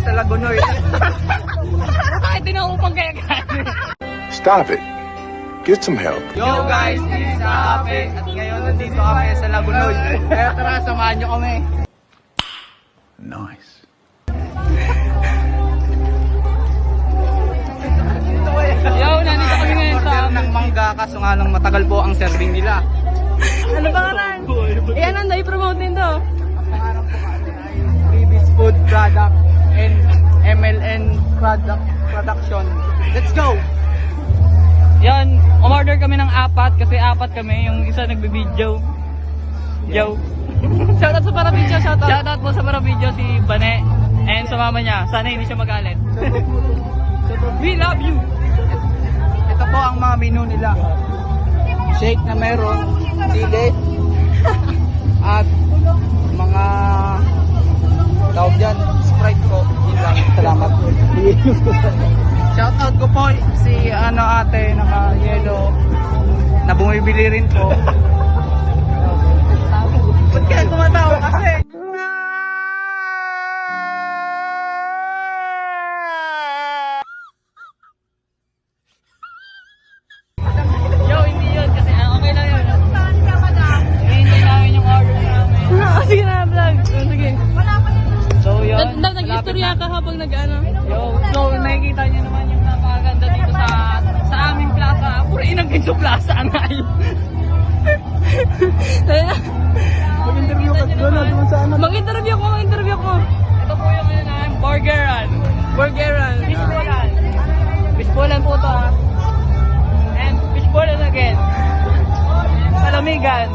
sa Lagunoy. Bakit tinaupang kaya gano'n? Stop it. Get some help. Yo guys, this is Ape. At ngayon nandito kami sa Lagunoy. Kaya tara, samahan nyo kami. Nice. Yo, nandito kami ngayon sa... Order ng mangga, kaso nga lang matagal po ang serving nila. Ano ba kanan? Ayan, ang promote din to. Ang pangarap po kasi ay Baby's Food Product and MLN Production. Let's go! Yan, umorder kami ng 4 kasi 4 kami. Yung isa nagbibideo. Yo. Shoutout sa Parabidyo, shoutout. Shoutout po sa Parabidyo si Bane and sa mama niya. Sana hindi siya magalit. We love you! Ito po ang mga menu nila. Shake na meron, sili, at mga tawag dyan, Sprite ko. Yun lang, salamat. Shoutout ko po si ate naka-yellow na bumibili rin po. Ba't kaya tumatawa kasi? Yo, hindi yun kasi okay lang yun. Hihintay namin yung order namin. Sige na, vlog. Sige. So yun. Nag-istorya ka habang nag-ano? Yo, so nakikita niyo naman yung napakaganda dito sa aming plaza. Puro inang Kinso Plaza ang ay. Mag-interview ka doon naman sa ano. Mag-interview ko. Ito po yung burgeran. Fishbolan. Fishbolan po ito ha. And fishbolan again. Palamigan.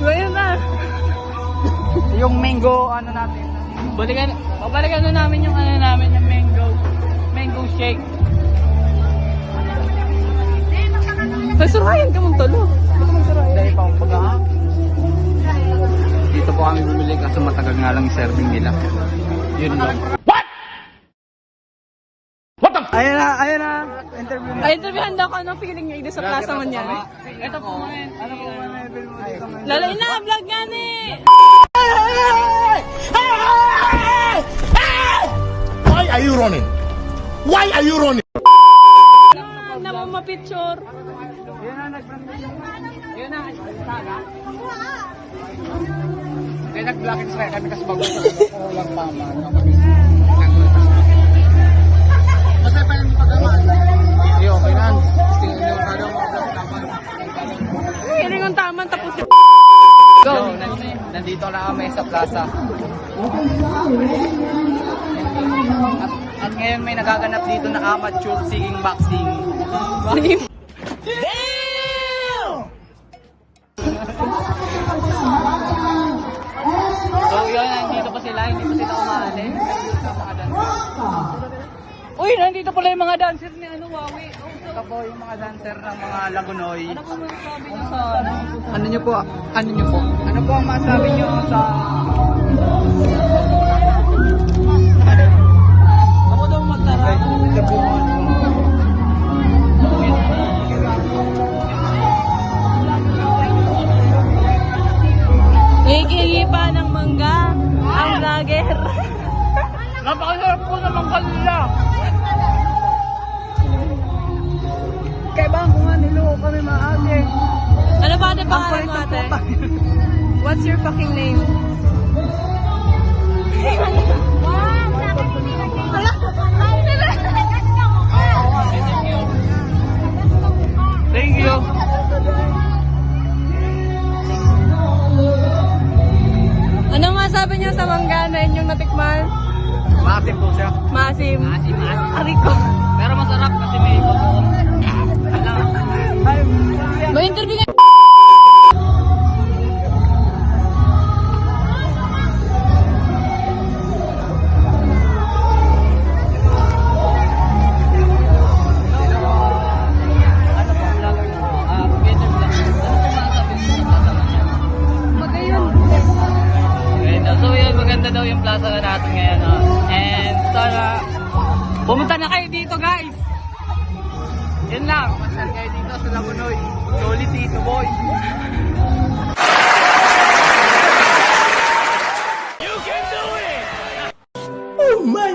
Ngayon na. Yung mango natin. Babalikan na namin yung yung mango shake. Nasurayan ka mong tulo. Dahil pa ang baga. Dito po kami bumili kasi matagal nga lang yung serving nila. Yun lang. What the f***? Ayan na. Interview na. Ay, interviewhan daw ko anong feeling niya sa plaza mo niyan. Ito po ngayon. Ano po ang level mo dito ngayon? Lalo na, vlog nga ni! Why are you running? Why are you running? Naman ma-picture. Yun na, nag-brand Yun na, saga. Kaya nag-black and strike kami kasi bago lang pa man. Basta pa yung pagkaman. Hindi, okay na. Tingnan nyo ka daw mga black taman. Hiling ang taman tapos yung... Go! Nandito na kami sa plaza. At ngayon may nagaganap dito na amateur singing boxing. So yun, nandito pa sila, hindi pa sila umaalis. Uy, nandito pala yung mga dancer ni Wawi. Ito po yung mga dancer ng mga Lagunoy. Ano po masasabi niyo sa Ano nyo po? Ano po ang masabi nyo sa... Ako daw magtara. Ito po Hihingi pa ng mangga ang vlogger. napakasarap po ng mangga nila. Kaya ba kung nga nilo kami maate? Ano ba ang pangalan mo ate? What's your fucking name? Thank you. Ano masabi niyo sa mangga na inyong natikman? Maasim po siya. Maasim. Maasim. Ariko. Pero masarap kasi may bagoong. May interview nga. Maganda daw yung plaza natin ngayon. And sana pumunta na kayo dito, guys. Yun lang. Pumunta kayo dito sa Lagunoy. Solid dito, boy. Oh my